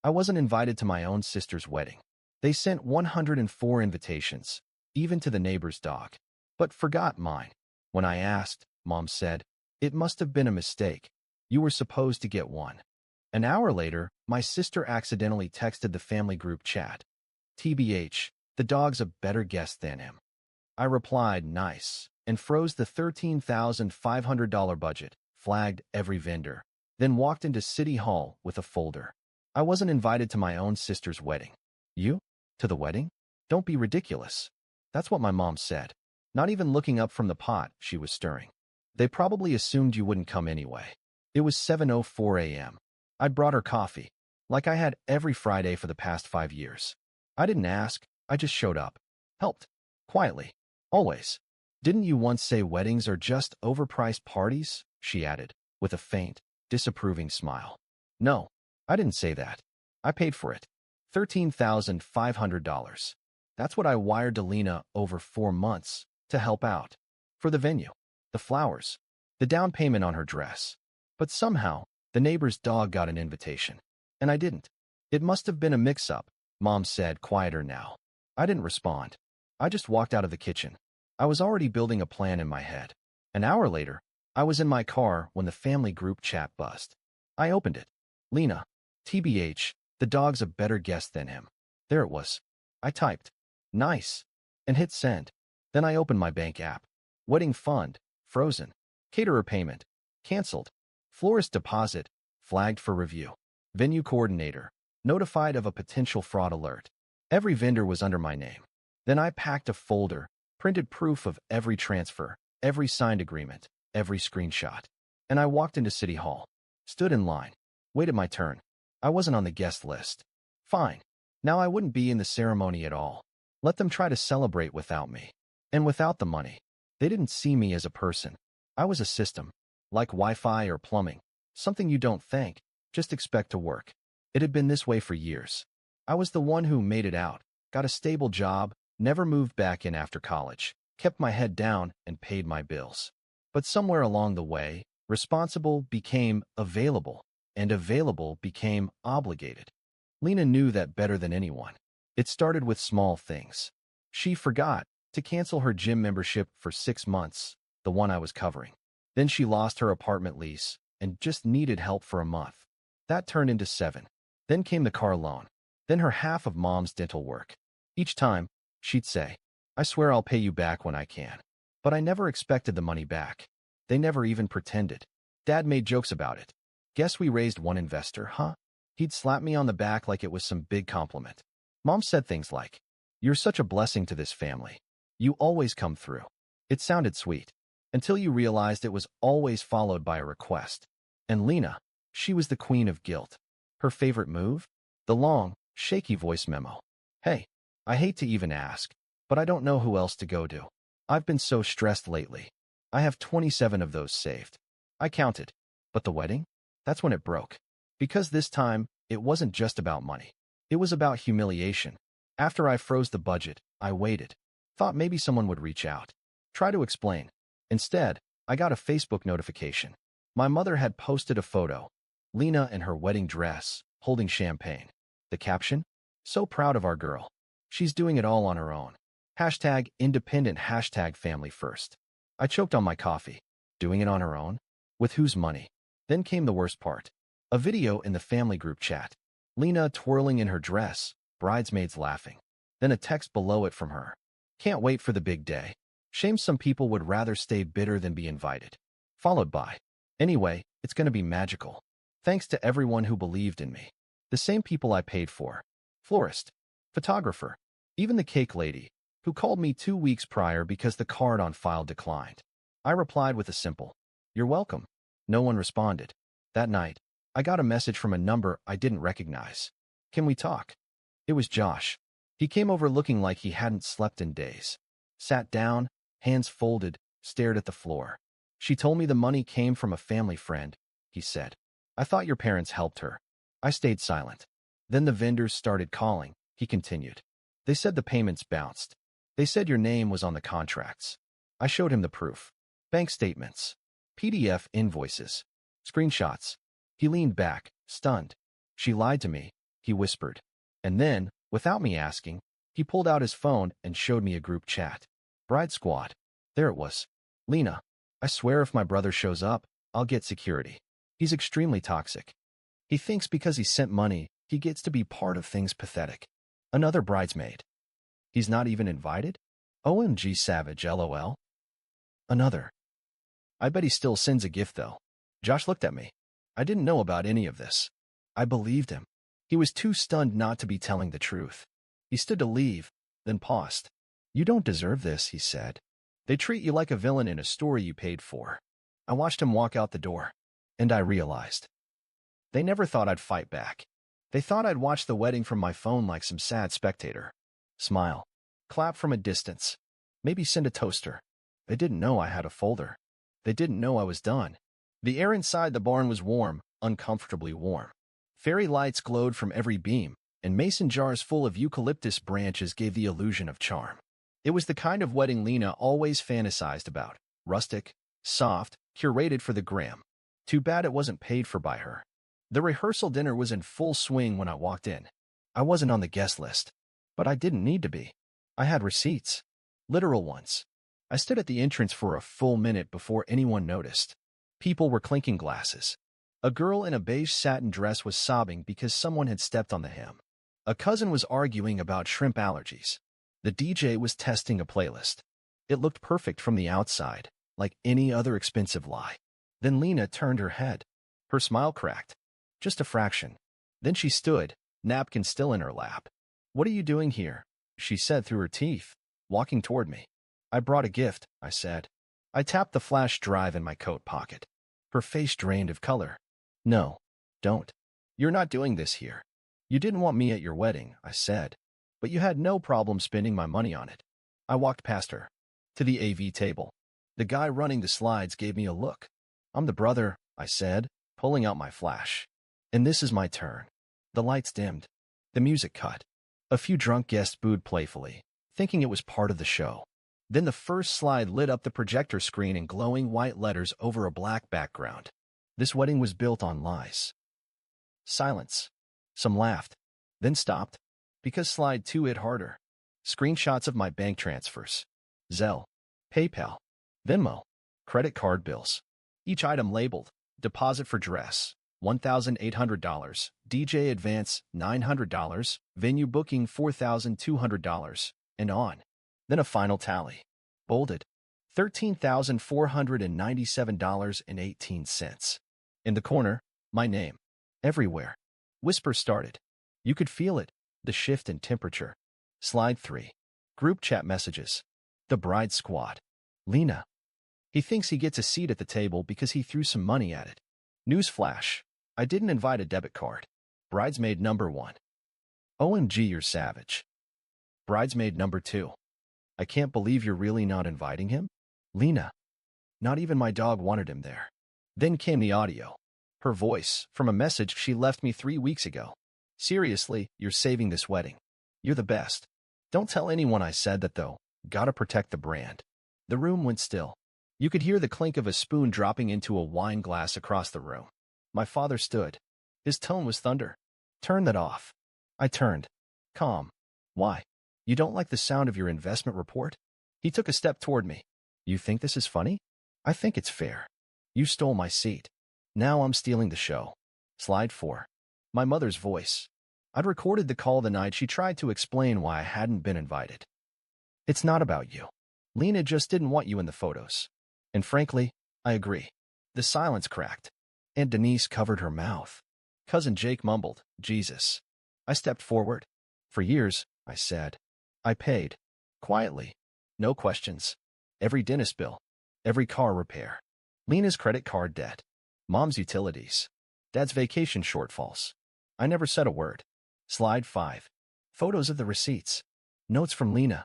I wasn't invited to my own sister's wedding. They sent 104 invitations, even to the neighbor's dog, but forgot mine. When I asked, Mom said, "It must have been a mistake. You were supposed to get one." An hour later, my sister accidentally texted the family group chat, "TBH, the dog's a better guest than him." I replied, "Nice," and froze the $13,500 budget, flagged every vendor, then walked into City Hall with a folder. I wasn't invited to my own sister's wedding. You? To the wedding? Don't be ridiculous. That's what my mom said, not even looking up from the pot she was stirring. They probably assumed you wouldn't come anyway. It was 7:04 a.m. I'd brought her coffee, like I had every Friday for the past 5 years. I didn't ask, I just showed up. Helped. Quietly. Always. "Didn't you once say weddings are just overpriced parties?" she added, with a faint, disapproving smile. No, I didn't say that. I paid for it. $13,500. That's what I wired to Lena over 4 months to help out. For the venue, the flowers, the down payment on her dress. But somehow, the neighbor's dog got an invitation, and I didn't. "It must have been a mix-up," Mom said, quieter now. I didn't respond. I just walked out of the kitchen. I was already building a plan in my head. An hour later, I was in my car when the family group chat buzzed. I opened it. "Lena, TBH, the dog's a better guest than him." There it was. I typed, "Nice," and hit send. Then I opened my bank app. Wedding fund, frozen. Caterer payment, canceled. Florist deposit, flagged for review. Venue coordinator, notified of a potential fraud alert. Every vendor was under my name. Then I packed a folder, printed proof of every transfer, every signed agreement, every screenshot. And I walked into City Hall. Stood in line. Waited my turn. I wasn't on the guest list. Fine. Now I wouldn't be in the ceremony at all. Let them try to celebrate without me. And without the money. They didn't see me as a person. I was a system. Like Wi-Fi or plumbing. Something you don't thank, just expect to work. It had been this way for years. I was the one who made it out, got a stable job, never moved back in after college, kept my head down and paid my bills. But somewhere along the way, responsible became available, and available became obligated. Lena knew that better than anyone. It started with small things. She forgot to cancel her gym membership for 6 months, the one I was covering. Then she lost her apartment lease and just needed help for a month. That turned into 7. Then came the car loan. Then her half of Mom's dental work. Each time, she'd say, "I swear I'll pay you back when I can." But I never expected the money back. They never even pretended. Dad made jokes about it. "Guess we raised one investor, huh?" He'd slap me on the back like it was some big compliment. Mom said things like, "You're such a blessing to this family. You always come through." It sounded sweet. Until you realized it was always followed by a request. And Lena, she was the queen of guilt. Her favorite move? The long, shaky voice memo. "Hey, I hate to even ask, but I don't know who else to go to. I've been so stressed lately. I have 27 of those saved." I counted. But the wedding? That's when it broke. Because this time, it wasn't just about money. It was about humiliation. After I froze the budget, I waited. Thought maybe someone would reach out. Try to explain. Instead, I got a Facebook notification. My mother had posted a photo. Lena in her wedding dress, holding champagne. The caption? "So proud of our girl. She's doing it all on her own. Hashtag independent, hashtag family first." I choked on my coffee. Doing it on her own? With whose money? Then came the worst part. A video in the family group chat. Lena twirling in her dress, bridesmaids laughing. Then a text below it from her. "Can't wait for the big day. Shame some people would rather stay bitter than be invited." Followed by, "Anyway, it's going to be magical. Thanks to everyone who believed in me." The same people I paid for. Florist, photographer, even the cake lady, who called me 2 weeks prior because the card on file declined. I replied with a simple, "You're welcome." No one responded. That night, I got a message from a number I didn't recognize. "Can we talk?" It was Josh. He came over looking like he hadn't slept in days. Sat down, hands folded, stared at the floor. "She told me the money came from a family friend," he said. "I thought your parents helped her." I stayed silent. Then the vendors started calling, he continued. "They said the payments bounced. They said your name was on the contracts." I showed him the proof. Bank statements, PDF invoices, screenshots. He leaned back, stunned. "She lied to me," he whispered. And then, without me asking, he pulled out his phone and showed me a group chat. Bride Squad. There it was. Lena, I swear if my brother shows up, I'll get security. He's extremely toxic. He thinks because he sent money, he gets to be part of things pathetic. Another bridesmaid. He's not even invited? OMG savage LOL. Another. I bet he still sends a gift though. Josh looked at me. I didn't know about any of this. I believed him. He was too stunned not to be telling the truth. He stood to leave, then paused. You don't deserve this, he said. They treat you like a villain in a story you paid for. I watched him walk out the door, and I realized. They never thought I'd fight back. They thought I'd watch the wedding from my phone like some sad spectator. Smile. Clap from a distance. Maybe send a toaster. They didn't know I had a folder. They didn't know I was done. The air inside the barn was warm, uncomfortably warm. Fairy lights glowed from every beam, and mason jars full of eucalyptus branches gave the illusion of charm. It was the kind of wedding Lena always fantasized about. Rustic, soft, curated for the gram. Too bad it wasn't paid for by her. The rehearsal dinner was in full swing when I walked in. I wasn't on the guest list, but I didn't need to be. I had receipts. Literal ones. I stood at the entrance for a full minute before anyone noticed. People were clinking glasses. A girl in a beige satin dress was sobbing because someone had stepped on the hem. A cousin was arguing about shrimp allergies. The DJ was testing a playlist. It looked perfect from the outside, like any other expensive lie. Then Lena turned her head. Her smile cracked. Just a fraction. Then she stood, napkin still in her lap. What are you doing here? She said through her teeth, walking toward me. I brought a gift, I said. I tapped the flash drive in my coat pocket. Her face drained of color. No, don't. You're not doing this here. You didn't want me at your wedding, I said. But you had no problem spending my money on it. I walked past her. To the AV table. The guy running the slides gave me a look. I'm the brother, I said, pulling out my flash. And this is my turn. The lights dimmed. The music cut. A few drunk guests booed playfully, thinking it was part of the show. Then the first slide lit up the projector screen in glowing white letters over a black background. This wedding was built on lies. Silence. Some laughed, then stopped, because slide 2 hit harder. Screenshots of my bank transfers. Zelle, PayPal, Venmo, credit card bills. Each item labeled, deposit for dress, $1,800, DJ advance, $900, venue booking, $4,200, and on. Then a final tally. Bolded, $13,497.18. In the corner, my name. Everywhere. Whispers started. You could feel it, the shift in temperature. Slide 3. Group chat messages. The bride squad. Lena. He thinks he gets a seat at the table because he threw some money at it. Newsflash. I didn't invite a debit card. Bridesmaid number 1. OMG, you're savage. Bridesmaid number 2. I can't believe you're really not inviting him? Lena. Not even my dog wanted him there. Then came the audio. Her voice, from a message she left me 3 weeks ago. Seriously, you're saving this wedding. You're the best. Don't tell anyone I said that though. Gotta protect the brand. The room went still. You could hear the clink of a spoon dropping into a wine glass across the room. My father stood. His tone was thunder. Turn that off. I turned. Calm. Why? You don't like the sound of your investment report? He took a step toward me. You think this is funny? I think it's fair. You stole my seat. Now I'm stealing the show. Slide 4. My mother's voice. I'd recorded the call the night she tried to explain why I hadn't been invited. It's not about you. Lena just didn't want you in the photos. And frankly, I agree. The silence cracked. Aunt Denise covered her mouth. Cousin Jake mumbled, Jesus. I stepped forward. For years, I said. I paid. Quietly. No questions. Every dentist bill. Every car repair. Lena's credit card debt. Mom's utilities. Dad's vacation shortfalls. I never said a word. Slide 5. Photos of the receipts. Notes from Lena.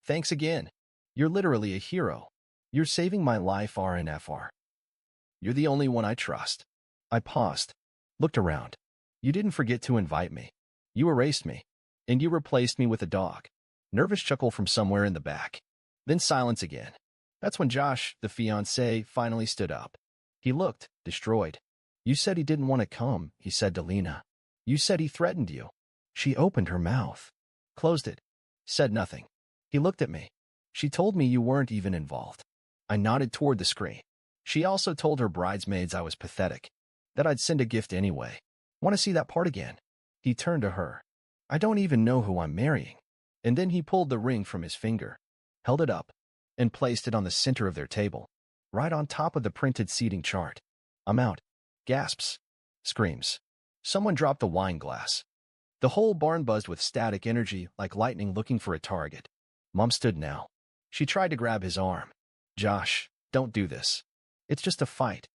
Thanks again. You're literally a hero. You're saving my life, RNFR. You're the only one I trust. I paused. Looked around. You didn't forget to invite me. You erased me. And you replaced me with a dog. Nervous chuckle from somewhere in the back. Then silence again. That's when Josh, the fiancé, finally stood up. He looked destroyed. You said he didn't want to come, he said to Lena. You said he threatened you. She opened her mouth, closed it, said nothing. He looked at me. She told me you weren't even involved. I nodded toward the screen. She also told her bridesmaids I was pathetic, that I'd send a gift anyway. Want to see that part again? He turned to her. I don't even know who I'm marrying. And then he pulled the ring from his finger, held it up, and placed it on the center of their table, right on top of the printed seating chart. I'm out. Gasps. Screams. Someone dropped a wine glass. The whole barn buzzed with static energy like lightning looking for a target. Mom stood now. She tried to grab his arm. Josh, don't do this. It's just a fight.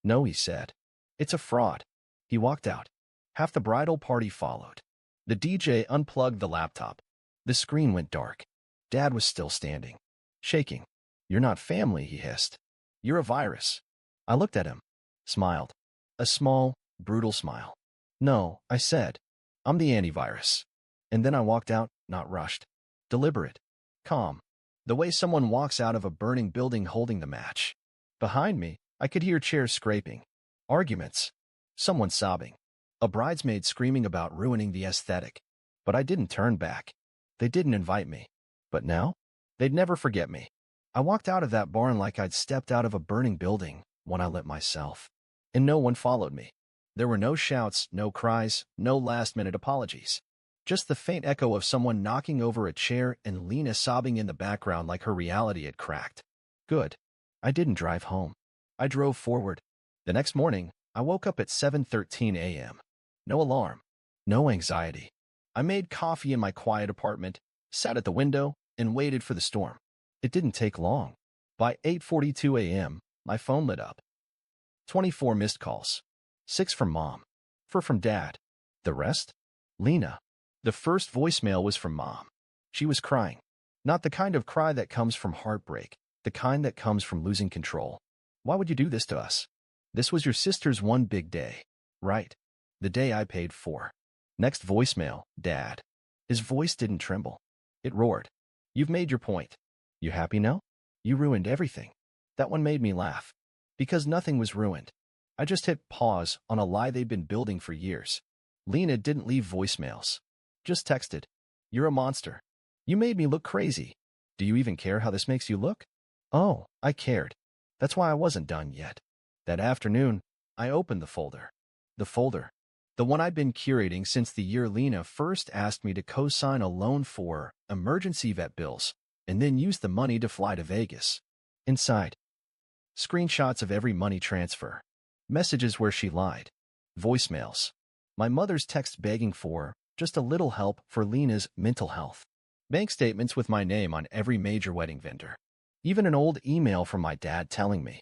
No, he said. It's a fraud. He walked out. Half the bridal party followed. The DJ unplugged the laptop. The screen went dark. Dad was still standing, shaking. You're not family, he hissed. You're a virus. I looked at him, smiled. A small, brutal smile. No, I said. I'm the antivirus. And then I walked out, not rushed. Deliberate. Calm. The way someone walks out of a burning building holding the match. Behind me, I could hear chairs scraping. Arguments. Someone sobbing. A bridesmaid screaming about ruining the aesthetic. But I didn't turn back. They didn't invite me. But now? They'd never forget me. I walked out of that barn like I'd stepped out of a burning building when I lit myself. And no one followed me. There were no shouts, no cries, no last-minute apologies. Just the faint echo of someone knocking over a chair and Lena sobbing in the background like her reality had cracked. Good. I didn't drive home. I drove forward. The next morning, I woke up at 7:13 a.m. No alarm. No anxiety. I made coffee in my quiet apartment, sat at the window, and waited for the storm. It didn't take long. By 8:42 a.m., my phone lit up. 24 missed calls. 6 from Mom. 4 from Dad. The rest? Lena. The first voicemail was from Mom. She was crying. Not the kind of cry that comes from heartbreak, the kind that comes from losing control. Why would you do this to us? This was your sister's one big day. Right. The day I paid for. Next voicemail, Dad. His voice didn't tremble. It roared. You've made your point. You happy now? You ruined everything. That one made me laugh. Because nothing was ruined. I just hit pause on a lie they'd been building for years. Lena didn't leave voicemails. Just texted. You're a monster. You made me look crazy. Do you even care how this makes you look? Oh, I cared. That's why I wasn't done yet. That afternoon, I opened the folder. The folder. The one I'd been curating since the year Lena first asked me to co-sign a loan for emergency vet bills, and then use the money to fly to Vegas. Inside. Screenshots of every money transfer. Messages where she lied. Voicemails. My mother's text begging for just a little help for Lena's mental health. Bank statements with my name on every major wedding vendor. Even an old email from my dad telling me,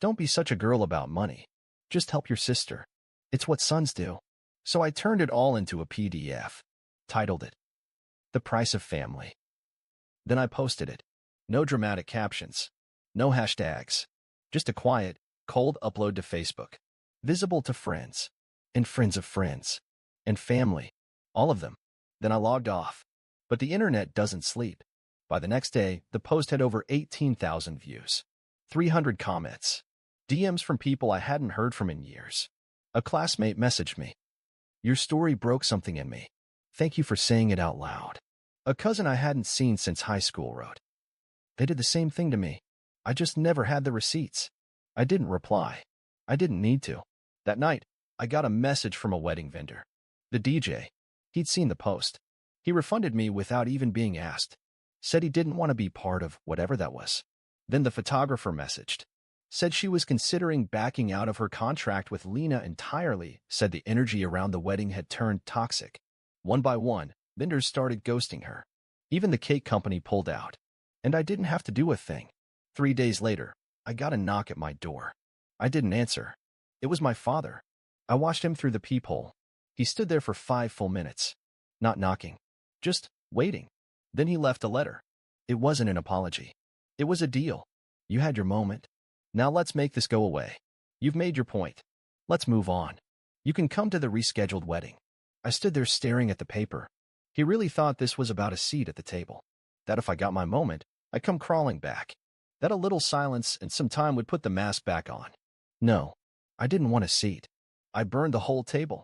don't be such a girl about money. Just help your sister. It's what sons do. So I turned it all into a PDF. Titled it, The Price of Family. Then I posted it. No dramatic captions. No hashtags. Just a quiet, cold upload to Facebook. Visible to friends. And friends of friends. And family. All of them. Then I logged off. But the internet doesn't sleep. By the next day, the post had over 18,000 views. 300 comments. DMs from people I hadn't heard from in years. A classmate messaged me. Your story broke something in me. Thank you for saying it out loud. A cousin I hadn't seen since high school wrote. They did the same thing to me. I just never had the receipts. I didn't reply. I didn't need to. That night, I got a message from a wedding vendor. The DJ. He'd seen the post. He refunded me without even being asked. Said he didn't want to be part of whatever that was. Then the photographer messaged. Said she was considering backing out of her contract with Lena entirely. Said the energy around the wedding had turned toxic. One by one, vendors started ghosting her. Even the cake company pulled out. And I didn't have to do a thing. 3 days later, I got a knock at my door. I didn't answer. It was my father. I watched him through the peephole. He stood there for 5 full minutes. Not knocking. Just waiting. Then he left a letter. It wasn't an apology. It was a deal. You had your moment. Now let's make this go away. You've made your point. Let's move on. You can come to the rescheduled wedding. I stood there staring at the paper. He really thought this was about a seat at the table. That if I got my moment, I'd come crawling back. That a little silence and some time would put the mask back on. No, I didn't want a seat. I burned the whole table.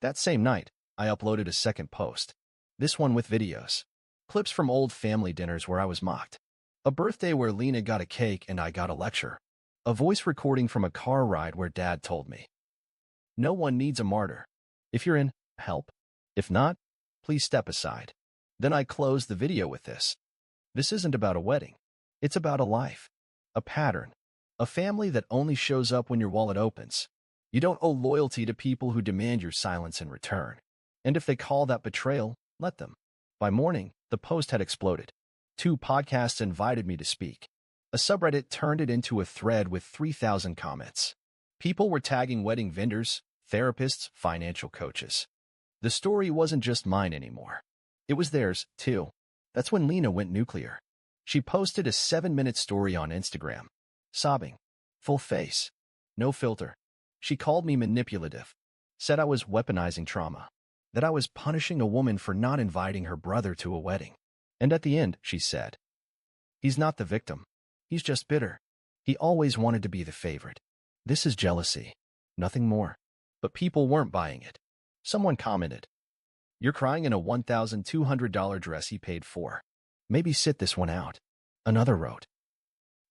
That same night, I uploaded a second post. This one with videos. Clips from old family dinners where I was mocked. A birthday where Lena got a cake and I got a lecture. A voice recording from a car ride where Dad told me, "No one needs a martyr. If you're in, help. If not, please step aside." Then I closed the video with this. This isn't about a wedding. It's about a life. A pattern. A family that only shows up when your wallet opens. You don't owe loyalty to people who demand your silence in return. And if they call that betrayal, let them. By morning, the post had exploded. 2 podcasts invited me to speak. A subreddit turned it into a thread with 3,000 comments. People were tagging wedding vendors, therapists, financial coaches. The story wasn't just mine anymore. It was theirs, too. That's when Lena went nuclear. She posted a 7-minute story on Instagram. Sobbing. Full face. No filter. She called me manipulative. Said I was weaponizing trauma. That I was punishing a woman for not inviting her brother to a wedding. And at the end, she said, "He's not the victim. He's just bitter. He always wanted to be the favorite. This is jealousy. Nothing more." But people weren't buying it. Someone commented, "You're crying in a $1,200 dress he paid for. Maybe sit this one out." Another wrote,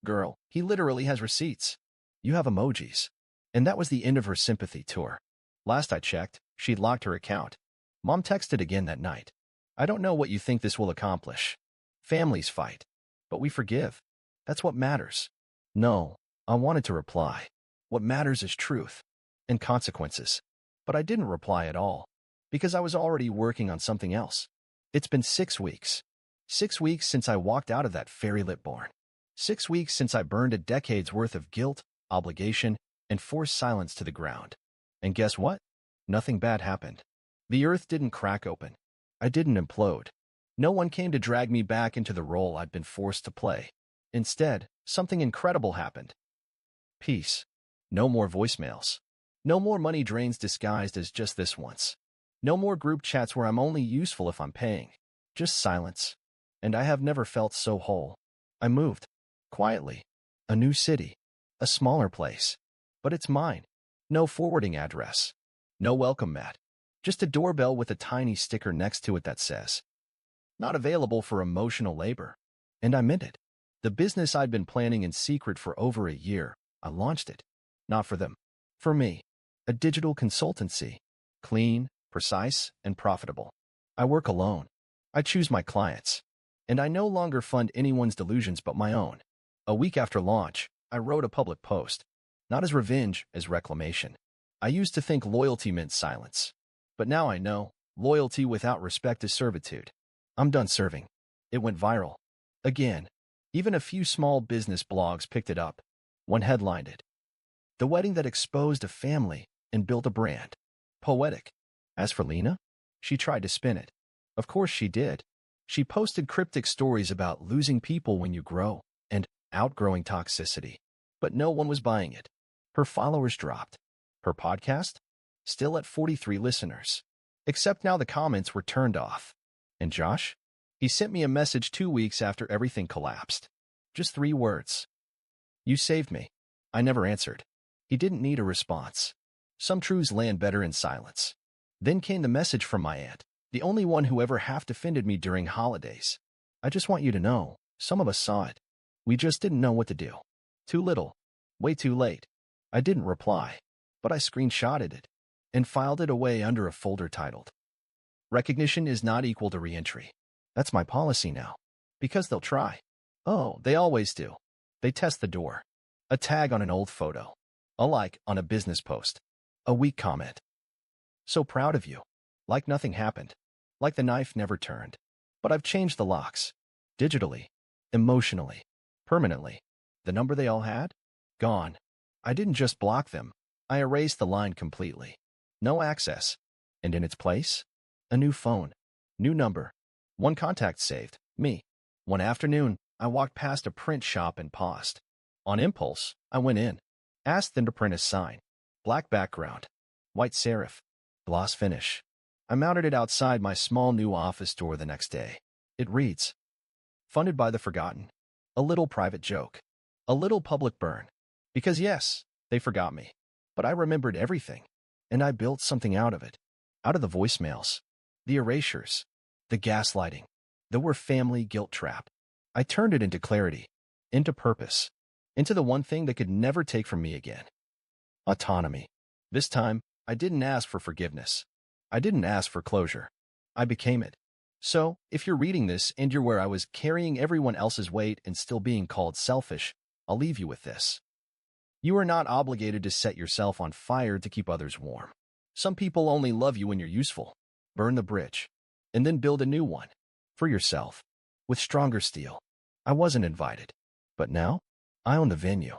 "Girl, he literally has receipts. You have emojis." And that was the end of her sympathy tour. Last I checked, she'd locked her account. Mom texted again that night. "I don't know what you think this will accomplish. Families fight, but we forgive. That's what matters." No, I wanted to reply. What matters is truth and consequences. But I didn't reply at all, because I was already working on something else. It's been 6 weeks. 6 weeks since I walked out of that fairy-lit barn. 6 weeks since I burned a decade's worth of guilt, obligation, and forced silence to the ground. And guess what? Nothing bad happened. The earth didn't crack open. I didn't implode. No one came to drag me back into the role I'd been forced to play. Instead, something incredible happened. Peace. No more voicemails. No more money drains disguised as just this once. No more group chats where I'm only useful if I'm paying. Just silence. And I have never felt so whole. I moved. Quietly. A new city. A smaller place. But it's mine. No forwarding address. No welcome mat. Just a doorbell with a tiny sticker next to it that says, "Not available for emotional labor." And I meant it. The business I'd been planning in secret for over a year, I launched it. Not for them. For me. A digital consultancy. Clean, precise, and profitable. I work alone. I choose my clients. And I no longer fund anyone's delusions but my own. A week after launch, I wrote a public post. Not as revenge, as reclamation. I used to think loyalty meant silence. But now I know, loyalty without respect is servitude. I'm done serving. It went viral. Again. Even a few small business blogs picked it up. One headlined it, "The wedding that exposed a family and built a brand." Poetic. As for Lena, she tried to spin it. Of course she did. She posted cryptic stories about losing people when you grow and outgrowing toxicity. But no one was buying it. Her followers dropped. Her podcast? Still at 43 listeners. Except now the comments were turned off. And Josh? He sent me a message 2 weeks after everything collapsed. Just 3 words. "You saved me." I never answered. He didn't need a response. Some truths land better in silence. Then came the message from my aunt, the only one who ever half-defended me during holidays. "I just want you to know, some of us saw it. We just didn't know what to do. Too little. Way too late." I didn't reply, but I screenshotted it and filed it away under a folder titled, "Recognition is not equal to reentry." That's my policy now. Because they'll try. Oh, they always do. They test the door. A tag on an old photo. A like on a business post. A weak comment. "So proud of you." Like nothing happened. Like the knife never turned. But I've changed the locks. Digitally. Emotionally. Permanently. The number they all had? Gone. I didn't just block them. I erased the line completely. No access. And in its place? A new phone. New number. One contact saved. Me. One afternoon, I walked past a print shop and paused. On impulse, I went in. Asked them to print a sign. Black background. White serif. Gloss finish. I mounted it outside my small new office door the next day. It reads, "Funded by the Forgotten." A little private joke. A little public burn. Because yes, they forgot me. But I remembered everything. And I built something out of it. Out of the voicemails, the erasures, the gaslighting, the we're family guilt trap. I turned it into clarity, into purpose, into the one thing that could never take from me again. Autonomy. This time, I didn't ask for forgiveness. I didn't ask for closure. I became it. So, if you're reading this and you're where I was carrying everyone else's weight and still being called selfish, I'll leave you with this. You are not obligated to set yourself on fire to keep others warm. Some people only love you when you're useful. Burn the bridge, and then build a new one. For yourself. With stronger steel. I wasn't invited. But now, I own the venue.